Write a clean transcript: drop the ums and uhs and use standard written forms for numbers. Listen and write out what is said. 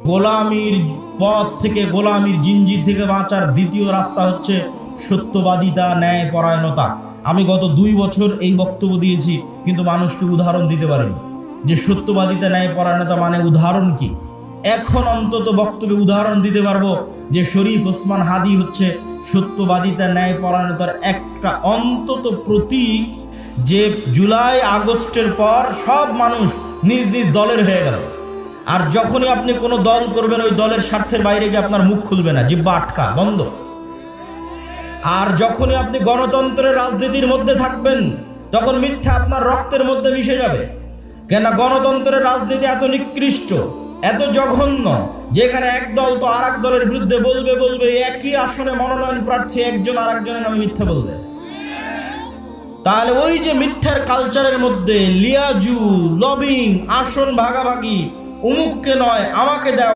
গোলামির পথ থেকে, গোলামির জিঞ্জির থেকে বাঁচার দ্বিতীয় রাস্তা হচ্ছে সত্যবাদিতা, ন্যায় পরায়ণতা। আমি গত 2 বছর এই বক্তব্য দিয়েছি, কিন্তু মানুষকে উদাহরণ দিতে পারিনি যে সত্যবাদিতা, ন্যায় পরায়ণতা মানে উদাহরণ কি। এখন অন্তত বক্তব্যে উদাহরণ দিতে পারবো যে শরীফ ওসমান হাদি হচ্ছে সত্যবাদিতা, ন্যায় পরায়ণতার একটা অন্তত প্রতীক, যে জুলাই আগস্টের পর সব মানুষ নিজ নিজ দলের হয়ে গেল। আর যখনই আপনি কোনো দল করবেন, ওই দলের স্বার্থের বাইরে গিয়ে আপনার মুখ খুলবে না, জিহ্বা আটকা, বন্ধ। আর যখনই আপনি গণতন্ত্রের রাজনীতির মধ্যে থাকবেন, তখন মিথ্যা আপনার রক্তের মধ্যে মিশে যাবে। কেন? গণতন্ত্রের রাজনীতি এত নিকৃষ্ট, এত জঘন্য, যেখানে এক দল তো আর এক দলের বিরুদ্ধে বলবে, একই আসনে মনোনয়ন প্রার্থী একজন আর একজনের নামে মিথ্যা বলবে। তাহলে ওই যে মিথ্যার কালচারের মধ্যে লিয়াজু, লবিং, আসন ভাগাভাগি, অমুককে নয় আমাকে দেওয়া,